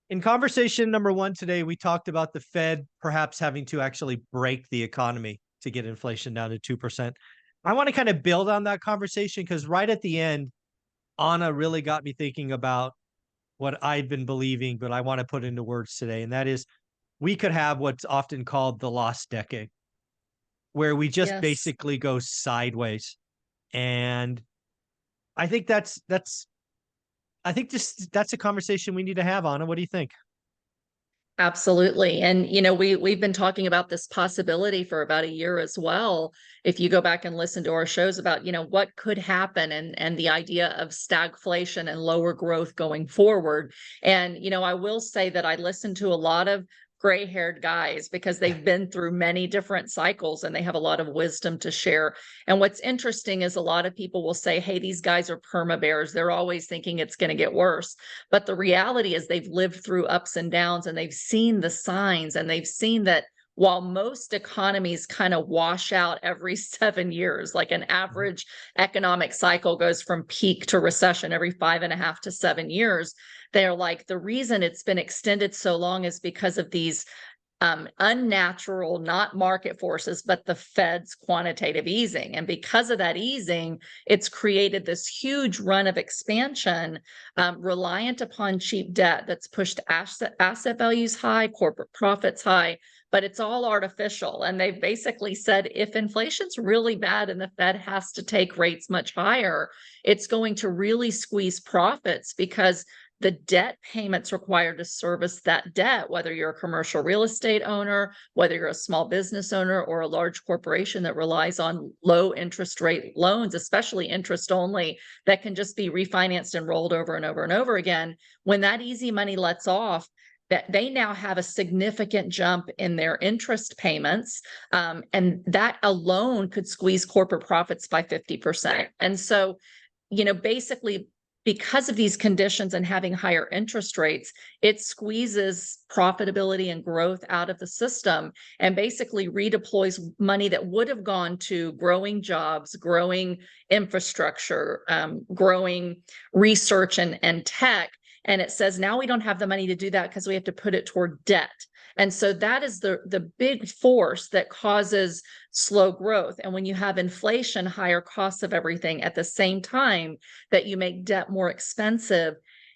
In conversation number one today, we talked about the Fed perhaps having to actually break the economy to get inflation down to 2%. I want to kind of build on that conversation because right at the end, Anna really got me thinking about what I'd been believing, but I want to put into words today. And that is we could have what's often called the lost decade, where we just Yes, basically go sideways. And I think that's a conversation we need to have, Anna. What do you think? absolutely. And we've been talking about this possibility for about a year as well. If you go back and listen to our shows about, what could happen and the idea of stagflation and lower growth going forward. And I will say that I listen to a lot of gray-haired guys because they've been through many different cycles and they have a lot of wisdom to share. And what's interesting is a lot of people will say, hey, these guys are perma bears. They're always thinking it's going to get worse. But the reality is they've lived through ups and downs and they've seen the signs and they've seen that while most economies kind of wash out every 7 years, like an Mhm. average economic cycle goes from peak to recession every 5.5 to 7 years, they're like, the reason it's been extended so long is because of these unnatural, not market forces, but the Fed's quantitative easing. And because of that easing, it's created this huge run of expansion reliant upon cheap debt that's pushed asset values high, corporate profits high, but it's all artificial. And they've basically said if inflation's really bad and the Fed has to take rates much higher, it's going to really squeeze profits because the debt payments required to service that debt, whether you're a commercial real estate owner, whether you're a small business owner, or a large corporation that relies on low interest rate loans, especially interest only, that can just be refinanced and rolled over and over and over again. When that easy money lets off, that they now have a significant jump in their interest payments. And that alone could squeeze corporate profits by 50%. And so, basically, because of these conditions and having higher interest rates, it squeezes profitability and growth out of the system and basically redeploys money that would have gone to growing jobs, growing infrastructure, growing research and tech. And it says now we don't have the money to do that because we have to put it toward debt. And so that is the big force that causes slow growth. And when you have inflation, higher costs of everything at the same time that you make debt more expensive,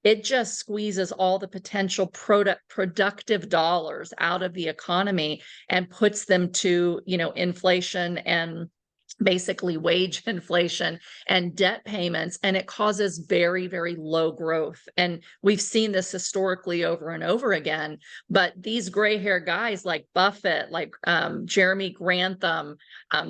it just squeezes all the potential productive dollars out of the economy and puts them to, inflation and basically wage inflation and debt payments, and it causes very, very low growth. And we've seen this historically over and over again. But these gray hair guys like Buffett, like Jeremy Grantham,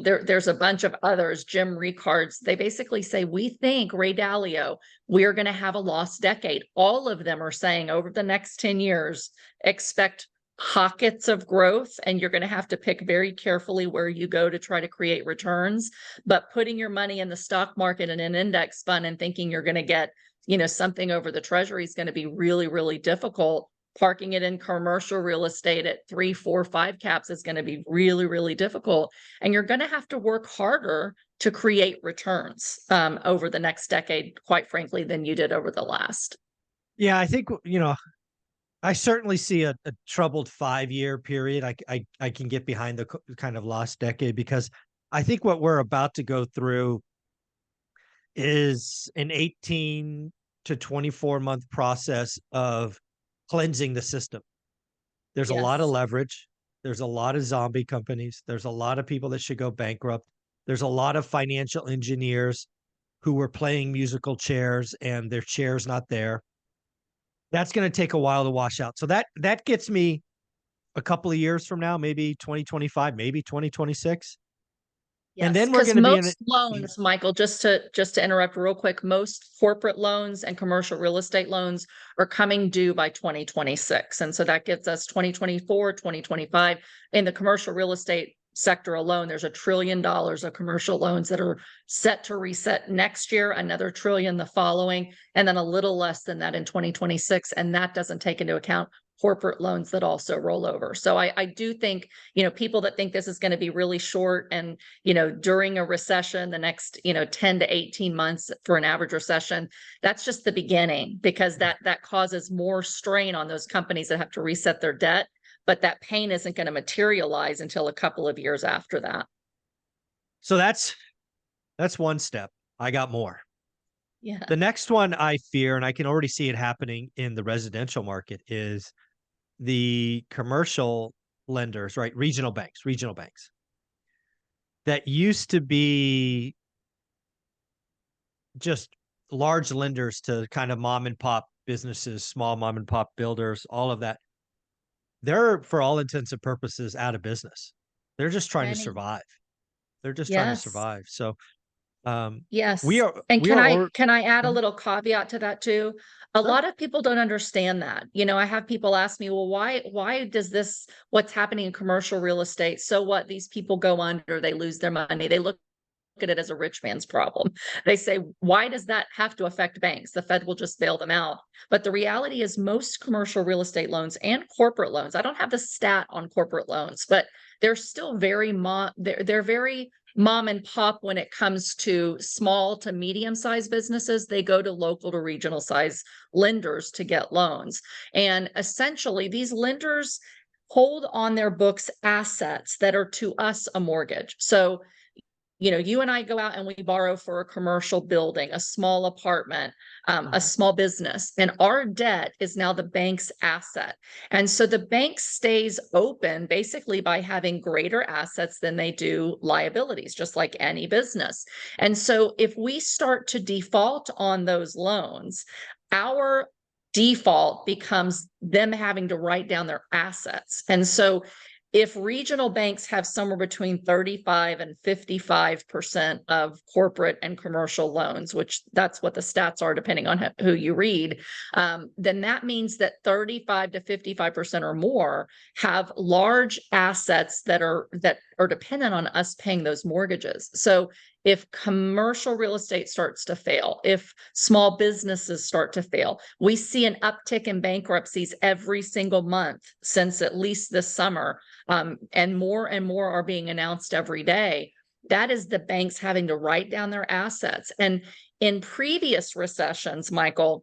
there's a bunch of others, Jim Ricards, they basically say, we think, Ray Dalio, we're going to have a lost decade. All of them are saying over the next 10 years, expect pockets of growth, and you're going to have to pick very carefully where you go to try to create returns. But putting your money in the stock market and an index fund and thinking you're going to get, something over the treasury is going to be really, really difficult. Parking it in commercial real estate at 3, 4, 5 caps is going to be really, really difficult. And you're going to have to work harder to create returns over the next decade, quite frankly, than you did over the last. Yeah, I think, I certainly see a troubled 5-year period. I can get behind the kind of lost decade because I think what we're about to go through is an 18 to 24-month process of cleansing the system. There's a lot of Yes. leverage. There's a lot of zombie companies. There's a lot of people that should go bankrupt. There's a lot of financial engineers who were playing musical chairs and their chair's not there. That's going to take a while to wash out. So that gets me a couple of years from now, maybe 2025, maybe 2026. And Yes, then we're because going to be in most it. loans, Michael, just to interrupt real quick, most corporate loans and commercial real estate loans are coming due by 2026. And so that gives us 2024, 2025. In the commercial real estate sector alone, there's $1 trillion of commercial loans that are set to reset next year, another trillion the following, and then a little less than that in 2026. And that doesn't take into account corporate loans that also roll over. So I do think, people that think this is going to be really short and, during a recession, the next, 10 to 18 months for an average recession, that's just the beginning, because that causes more strain on those companies that have to reset their debt. But that pain isn't going to materialize until a couple of years after that. So that's one step. I got more. Yeah. The next one I fear, and I can already see it happening in the residential market, is the commercial lenders, right? Regional banks that used to be just large lenders to kind of mom and pop businesses, small mom and pop builders, all of that. They're, for all intents and purposes, out of business. They're just trying to survive. They're just trying to Yes. survive. So, Yes. we are, And we are, can I add a little caveat to that too? A sure. lot of people don't understand that. I have people ask me, well, why does this, what's happening in commercial real estate? So what? These people go under, they lose their money. They look at it as a rich man's problem. They say, why does that have to affect banks? The Fed will just bail them out. But the reality is most commercial real estate loans and corporate loans, I don't have the stat on corporate loans, but they're still very they're very mom and pop when it comes to small to medium sized businesses. They go to local to regional size lenders to get loans. And essentially these lenders hold on their books assets that are to us a mortgage. So you and I go out and we borrow for a commercial building, a small apartment, a small business, and our debt is now the bank's asset. And so the bank stays open basically by having greater assets than they do liabilities, just like any business. And so if we start to default on those loans, our default becomes them having to write down their assets. And so if regional banks have somewhere between 35 and 55% of corporate and commercial loans, which that's what the stats are depending on who you read, then that means that 35 to 55% or more have large assets that are dependent on us paying those mortgages. So if commercial real estate starts to fail, if small businesses start to fail, we see an uptick in bankruptcies every single month since at least this summer, and more are being announced every day. That is the banks having to write down their assets. And in previous recessions, Michael,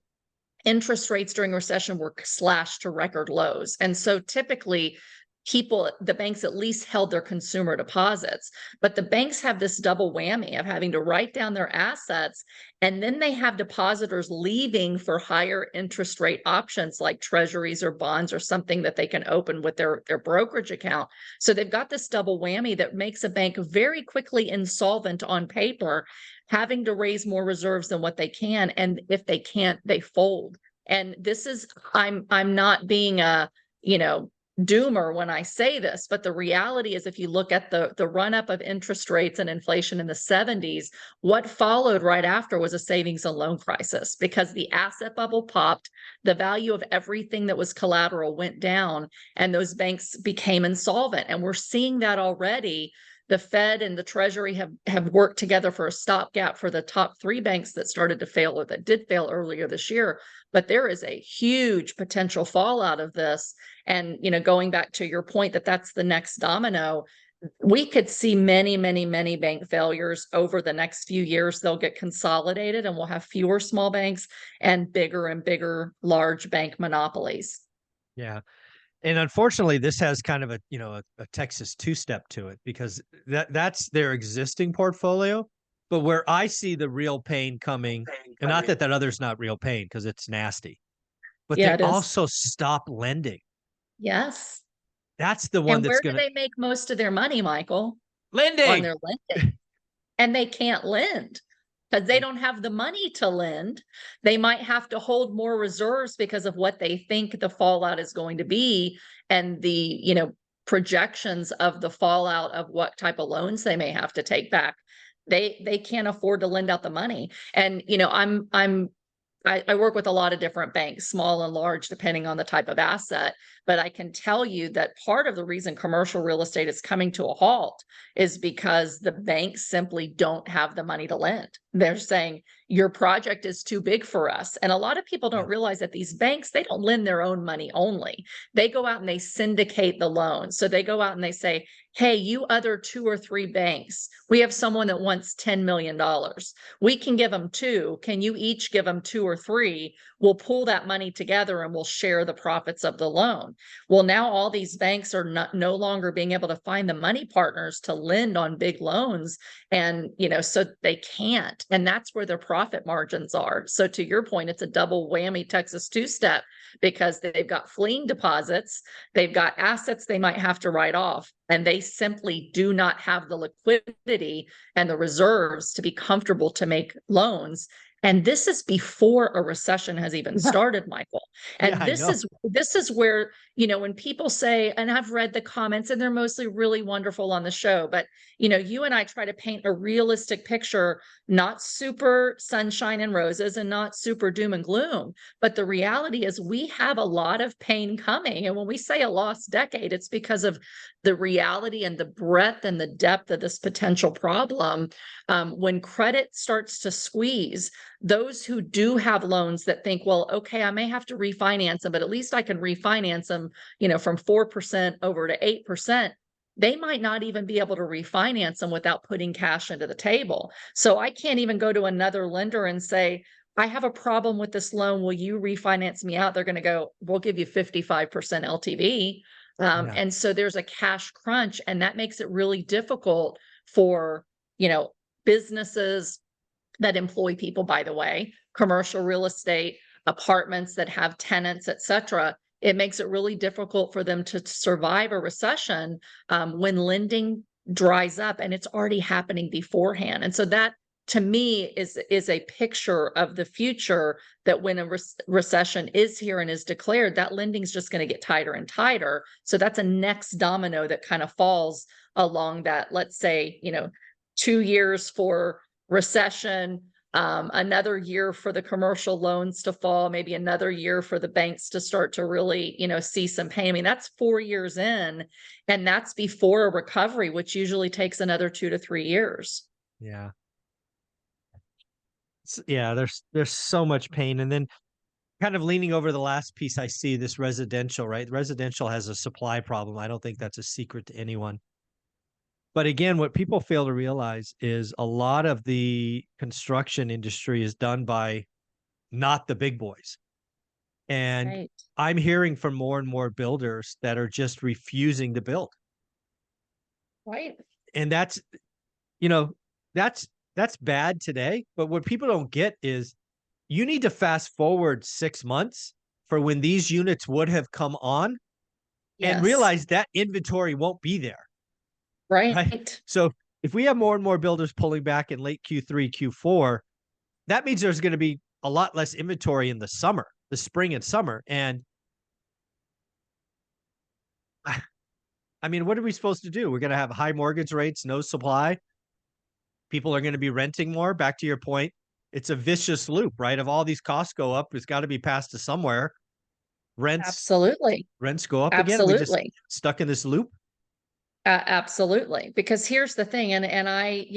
interest rates during recession were slashed to record lows. And so typically the banks at least held their consumer deposits, but the banks have this double whammy of having to write down their assets. And then they have depositors leaving for higher interest rate options like treasuries or bonds or something that they can open with their brokerage account. So they've got this double whammy that makes a bank very quickly insolvent on paper, having to raise more reserves than what they can. And if they can't, they fold. And this is, I'm not being a, doomer when I say this, but the reality is if you look at the run up of interest rates and inflation in the 70s, what followed right after was a savings and loan crisis because the asset bubble popped, the value of everything that was collateral went down, and those banks became insolvent. And we're seeing that already. The Fed and the Treasury have worked together for a stopgap for the top 3 banks that started to fail or that did fail earlier this year. But there is a huge potential fallout of this. And, going back to your point that that's the next domino, we could see many, many, many bank failures over the next few years. They'll get consolidated and we'll have fewer small banks and bigger large bank monopolies. Yeah. And unfortunately, this has kind of a Texas two-step to it because that's their existing portfolio. But where I see the real pain coming, and not that other's not real pain because it's nasty, but Yeah, they it is. also stop lending. Yes. That's the one And that's where going do to they make most of their money, Michael? On lending. their lending. And they can't lend because they don't have the money to lend. They might have to hold more reserves because of what they think the fallout is going to be and the, projections of the fallout of what type of loans they may have to take back. They can't afford to lend out the money. And, I'm I work with a lot of different banks, small and large, depending on the type of asset. But I can tell you that part of the reason commercial real estate is coming to a halt is because the banks simply don't have the money to lend. They're saying, your project is too big for us. And a lot of people don't realize that these banks, they don't lend their own money only. They go out and they syndicate the loans. So they go out and they say, hey, you other 2 or 3 banks, we have someone that wants $10 million. We can give them 2. Can you each give them 2 or 3? We'll pull that money together and we'll share the profits of the loan. Well, now all these banks are no longer being able to find the money partners to lend on big loans. And, so they can't. And that's where their profit margins are. So to your point, it's a double whammy Texas two-step, because they've got fleeing deposits, they've got assets they might have to write off, and they simply do not have the liquidity and the reserves to be comfortable to make loans. And this is before a recession has even started, Michael. And this is where, when people say, and I've read the comments and they're mostly really wonderful on the show, but you and I try to paint a realistic picture, not super sunshine and roses and not super doom and gloom. But the reality is we have a lot of pain coming. And when we say a lost decade, it's because of the reality and the breadth and the depth of this potential problem. When credit starts to squeeze, those who do have loans that think, well, okay, I may have to refinance them, but at least I can refinance them, from 4% over to 8%. They might not even be able to refinance them without putting cash into the table. So I can't even go to another lender and say, I have a problem with this loan. Will you refinance me out? They're going to go, we'll give you 55% LTV. And so there's a cash crunch, and that makes it really difficult for, businesses that employ people, by the way, commercial real estate, apartments that have tenants, et cetera. It makes it really difficult for them to survive a recession when lending dries up, and it's already happening beforehand. And so that, to me, is a picture of the future, that when a recession is here and is declared, that lending is just going to get tighter and tighter. So that's a next domino that kind of falls along that, let's say, 2 years for recession, another year for the commercial loans to fall, maybe another year for the banks to start to really, see some pain. I mean, that's 4 years in, and that's before a recovery, which usually takes another 2 to 3 years. Yeah. Yeah, there's so much pain. And then kind of leaning over the last piece, I see this residential, right? Residential has a supply problem. I don't think that's a secret to anyone. But again, what people fail to realize is a lot of the construction industry is done by not the big boys. And I'm hearing from more and more builders that are just refusing to build. Right. And that's bad today. But what people don't get is you need to fast forward 6 months for when these units would have come on and realize that inventory won't be there. Right. So if we have more and more builders pulling back in late Q3, Q4, that means there's going to be a lot less inventory in the summer, the spring and summer. And I mean, what are we supposed to do? We're going to have high mortgage rates, no supply. People are going to be renting more. Back to your point, it's a vicious loop, right? If all these costs go up, it's got to be passed to somewhere. Rents go up again. We just stuck in this loop. Absolutely. Because here's the thing, and I,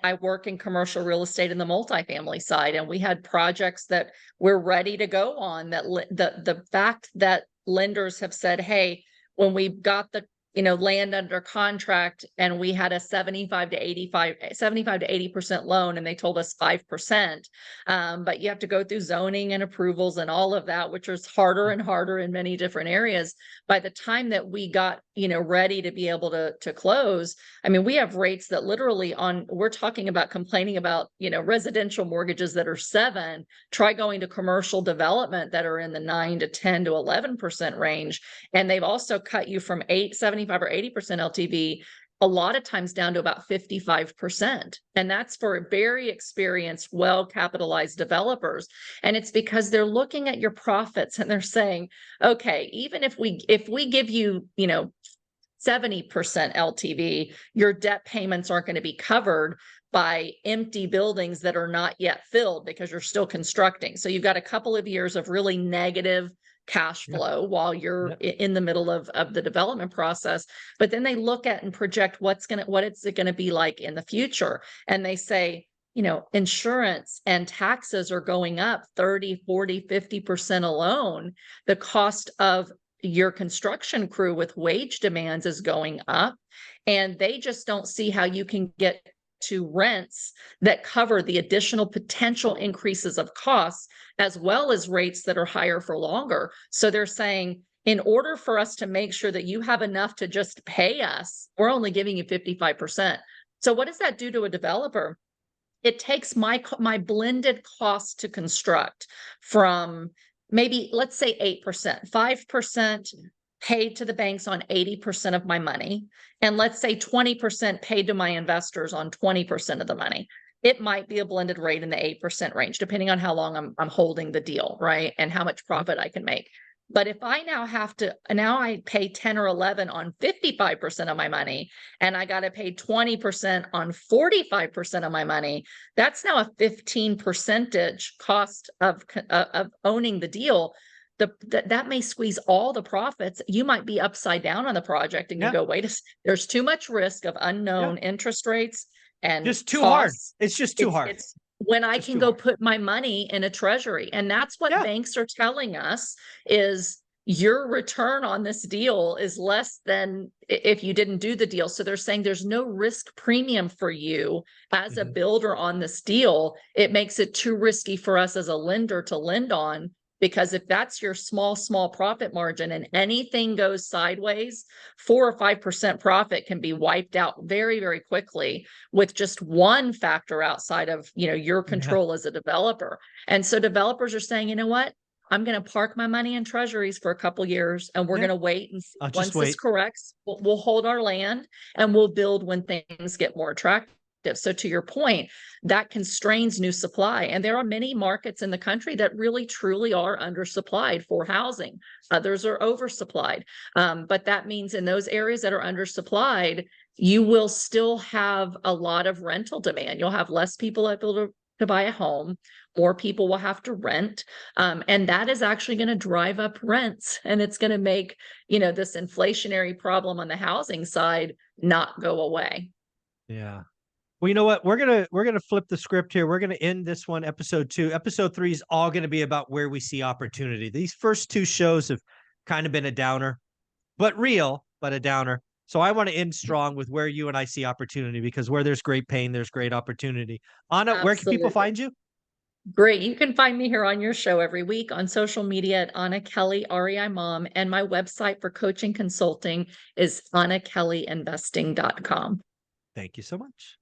I work in commercial real estate in the multifamily side, and we had projects that we're ready to go on, that the fact that lenders have said, hey, when we got the land under contract and we had a 75 to 80% loan, and they told us 5%. But you have to go through zoning and approvals and all of that, which is harder and harder in many different areas. By the time that we got, ready to be able to close, I mean, we have rates that literally we're talking about complaining about, residential mortgages that are 7, try going to commercial development that are in the 9 to 10 to 11% range. And they've also cut you from 75 or 80% LTV, a lot of times down to about 55%. And that's for very experienced, well-capitalized developers. And it's because they're looking at your profits and they're saying, okay, even if we give you, 70% LTV, your debt payments aren't going to be covered. by empty buildings that are not yet filled because you're still constructing. So you've got a couple of years of really negative cash flow while you're in the middle of the development process. But then they look at and project what it's going to be like in the future. And they say, you know, insurance and taxes are going up 30, 40, 50% alone. The cost of your construction crew with wage demands is going up. And they just don't see how you can get to rents that cover the additional potential increases of costs, as well as rates that are higher for longer. So they're saying, in order for us to make sure that you have enough to just pay us, we're only giving you 55%. So what does that do to a developer? It takes my blended cost to construct from maybe, let's say 8%, 5% paid to the banks on 80% of my money, and let's say 20% paid to my investors on 20% of the money. It might be a blended rate in the 8% range, depending on how long I'm holding the deal, right? And how much profit I can make. But if I now I pay 10 or 11 on 55% of my money, and I got to pay 20% on 45% of my money, that's now a 15% cost of owning the deal. That may squeeze all the profits. You might be upside down on the project, and you go, wait, there's too much risk of unknown interest rates and just too costs. hard. It's just too hard. It's when I can go put my money in a treasury. And that's what banks are telling us is your return on this deal is less than if you didn't do the deal. So they're saying there's no risk premium for you as a builder on this deal. It makes it too risky for us as a lender to lend on. Because if that's your small profit margin and anything goes sideways, 4 or 5% profit can be wiped out very, very quickly with just one factor outside of, you know, your control as a developer. And so developers are saying, you know what? I'm going to park my money in treasuries for a couple years, and we're going to wait and see. Once this corrects, we'll hold our land and we'll build when things get more attractive. So to your point, that constrains new supply. And there are many markets in the country that really truly are undersupplied for housing. Others are oversupplied. But that means in those areas that are undersupplied, you will still have a lot of rental demand. You'll have less people able to buy a home. More people will have to rent. And that is actually going to drive up rents. And it's going to make, you know, this inflationary problem on the housing side not go away. Yeah. Well, you know what? We're gonna flip the script here. We're gonna end this one, episode 2. Episode 3 is all gonna be about where we see opportunity. These first 2 shows have kind of been a downer, but real, but a downer. So I want to end strong with where you and I see opportunity, because where there's great pain, there's great opportunity. Anna, where can people find you? Great. You can find me here on your show every week on social media at Anna Kelly, REI Mom. And my website for coaching consulting is AnnaKellyInvesting.com. Thank you so much.